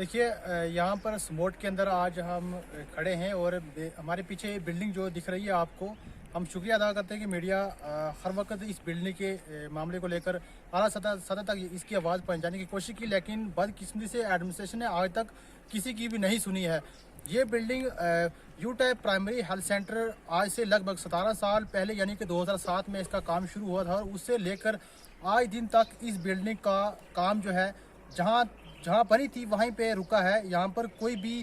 देखिए यहाँ पर स्मोट के अंदर आज हम खड़े हैं और हमारे पीछे बिल्डिंग जो दिख रही है आपको, हम शुक्रिया अदा करते हैं कि मीडिया हर वक्त इस बिल्डिंग के मामले को लेकर आला सतह तक इसकी आवाज़ पहुंचाने की कोशिश की, लेकिन बदकिस्मती से एडमिनिस्ट्रेशन ने आज तक किसी की भी नहीं सुनी है। ये building you type primary health centre आज से लगभग 17 साल पहले यानी कि 2007 में इसका काम शुरू हुआ था और उससे लेकर आज दिन तक इस बिल्डिंग का काम जो है जहाँ जहाँ बनी थी वहीं पे रुका है। यहाँ पर कोई भी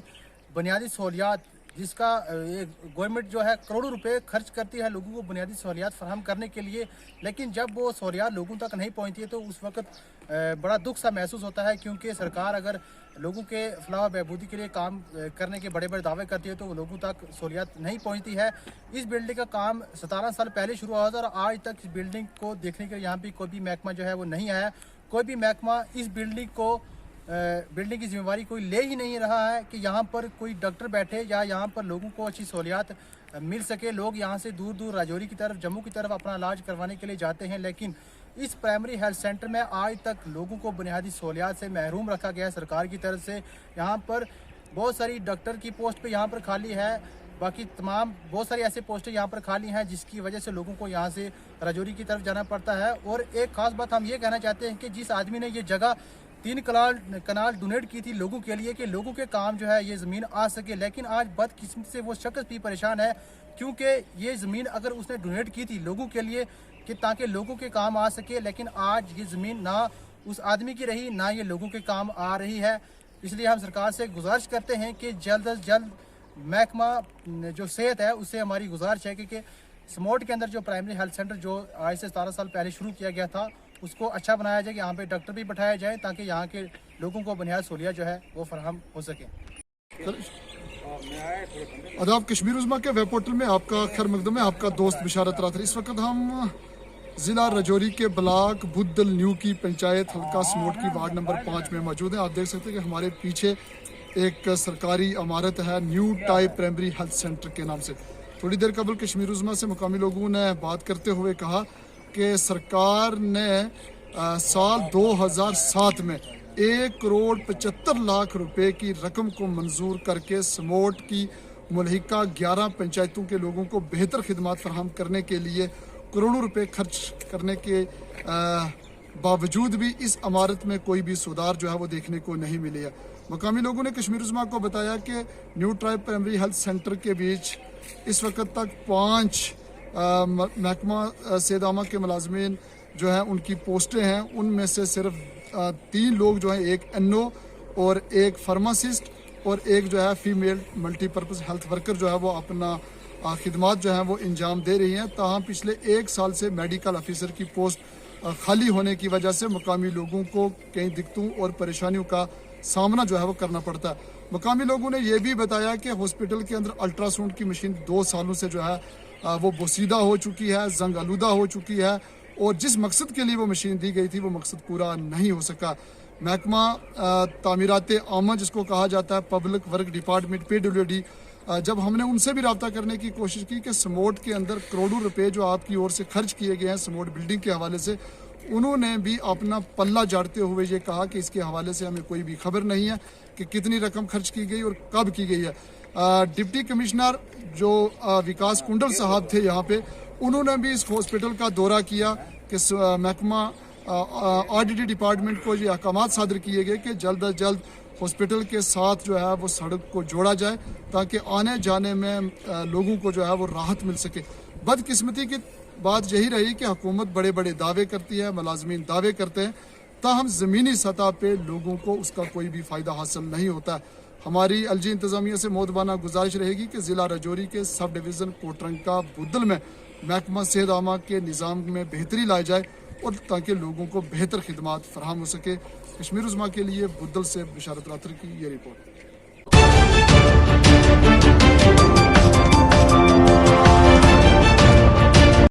बुनियादी सहूलियात जिसका गवर्नमेंट जो है करोड़ों रुपए खर्च करती है लोगों को बुनियादी सहूलियात फराहम करने के लिए, लेकिन जब वो सहूलियात लोगों तक नहीं पहुँचती है तो उस वक्त बड़ा दुख सा महसूस होता है, क्योंकि सरकार अगर लोगों के फलाह बहबूदी के लिए काम करने के बड़े बड़े दावे करती है तो लोगों तक सहूलियात नहीं पहुँचती है। इस बिल्डिंग का काम 17 साल पहले शुरू हुआ था और आज तक इस बिल्डिंग को देखने के लिए यहाँ पर कोई भी महकमा जो है वो नहीं आया। कोई भी महकमा इस बिल्डिंग की जिम्मेवारी कोई ले ही नहीं रहा है कि यहाँ पर कोई डॉक्टर बैठे या यहाँ पर लोगों को अच्छी सहूलियात मिल सके। लोग यहाँ से दूर दूर राजौरी की तरफ, जम्मू की तरफ अपना इलाज करवाने के लिए जाते हैं, लेकिन इस प्राइमरी हेल्थ सेंटर में आज तक लोगों को बुनियादी सहूलियात से महरूम रखा गया है सरकार की तरफ से। यहाँ पर बहुत सारी डॉक्टर की पोस्ट पे यहाँ पर खाली है, बाकी तमाम बहुत सारी ऐसे पोस्टें यहाँ पर खाली हैं जिसकी वजह से लोगों को यहाँ से राजौरी की तरफ जाना पड़ता है। और एक खास बात हम ये कहना चाहते हैं कि जिस आदमी ने ये जगह 3 कनाल डोनेट की थी लोगों के लिए कि लोगों के काम जो है ये ज़मीन आ सके, लेकिन आज बदकिस्मती से वो शख्स भी परेशान है, क्योंकि ये ज़मीन अगर उसने डोनेट की थी लोगों के लिए कि ताकि लोगों के काम आ सके, लेकिन आज ये ज़मीन ना उस आदमी की रही ना ये लोगों के काम आ रही है। इसलिए हम सरकार से गुजारिश करते हैं कि जल्द अज जल्द महकमा जो सेहत है उससे हमारी गुजारिश है कि स्मोट के अंदर जो प्राइमरी हेल्थ सेंटर जो आज से 17 साल पहले शुरू किया गया था उसको अच्छा बनाया जाए कि यहाँ पे डॉक्टर भी बैठाया जाए ताकि यहाँ के लोगों को बुनियादी सहूलियत जो है वो फराहम हो सके। आदाब, कश्मीर उज़्मा के वेब पोर्टल में आपका खैर मकदम है। आपका दोस्त बिशारत राथर। इस वक्त हम ज़िला राजौरी के ब्लॉक बुद्धल न्यू की पंचायत हल्का स्मोट की वार्ड नंबर 5 में मौजूद है। आप देख सकते हैं कि हमारे पीछे एक सरकारी इमारत है new type primary health centre के नाम से। थोड़ी देर कबल कश्मीर उज़्मा से मुकामी लोगों ने बात करते हुए कहा कि सरकार ने साल 2007 में 1,75,00,000 रुपए की रकम को मंजूर करके स्मोट की मुल्हिका 11 पंचायतों के लोगों को बेहतर खिदमात फराहम करने के लिए करोड़ों रुपए खर्च करने के बावजूद भी इस इमारत में कोई भी सुधार जो है वो देखने को नहीं मिली है। मकामी लोगों ने कश्मीर उज़्मा को बताया कि new type primary health centre के बीच इस वक्त तक 5 महकमा सेदामा के मुलाजमीन जो हैं उनकी पोस्टें हैं, उनमें से सिर्फ 3 लोग जो हैं, एक एनओ और एक फार्मासिस्ट और एक जो है फीमेल मल्टीपर्पज़ हेल्थ वर्कर जो है वो अपना खिदमात जो है वो इंजाम दे रही हैं। ताहम पिछले 1 साल से मेडिकल ऑफिसर की पोस्ट खाली होने की वजह से मकामी लोगों को कई दिक्कतों और परेशानियों का सामना जो है वो करना पड़ता है। मकामी लोगों ने यह भी बताया कि हॉस्पिटल के अंदर अल्ट्रासाउंड की मशीन 2 सालों से जो है वो बोसीदा हो चुकी है, जंग आलूदा हो चुकी है और जिस मकसद के लिए वो मशीन दी गई थी वो मकसद पूरा नहीं हो सका। महकमा तामीरात आमा जिसको कहा जाता है पब्लिक वर्क डिपार्टमेंट PWD, जब हमने उनसे भी रब्ता करने की कोशिश की कि स्मोट के अंदर करोड़ों रुपए जो आपकी ओर से खर्च किए गए हैं स्मोट बिल्डिंग के हवाले से, उन्होंने भी अपना पल्ला झाड़ते हुए ये कहा कि इसके हवाले से हमें कोई भी खबर नहीं है कि कितनी रकम खर्च की गई और कब की गई है। डिप्टी कमिश्नर जो विकास कुंडल साहब थे यहाँ पे, उन्होंने भी इस हॉस्पिटल का दौरा किया कि महकमा RDD डिपार्टमेंट को ये अहकामात सादर किए गए कि जल्द अज जल्द हॉस्पिटल के साथ जो है वो सड़क को जोड़ा जाए ताकि आने जाने में लोगों को जो है वो राहत मिल सके। बदकिस्मती की बात यही रही कि हुकूमत बड़े बड़े दावे करती है, मुलाजमीन दावे करते हैं, ताहम ज़मीनी सतह पे लोगों को उसका कोई भी फ़ायदा हासिल नहीं होता। हमारी LG इंतज़ामिया से मोदबाना गुजारिश रहेगी कि ज़िला राजौरी के सब डिवीज़न कोटरंका बुद्धल में महकमा सेहत आमा के निज़ाम में बेहतरी लाई जाए और ताकि लोगों को बेहतर खिदमात फराहम हो सके। कश्मीर उज़्मा के लिए बुद्धल से बिशारत राथर की ये रिपोर्ट।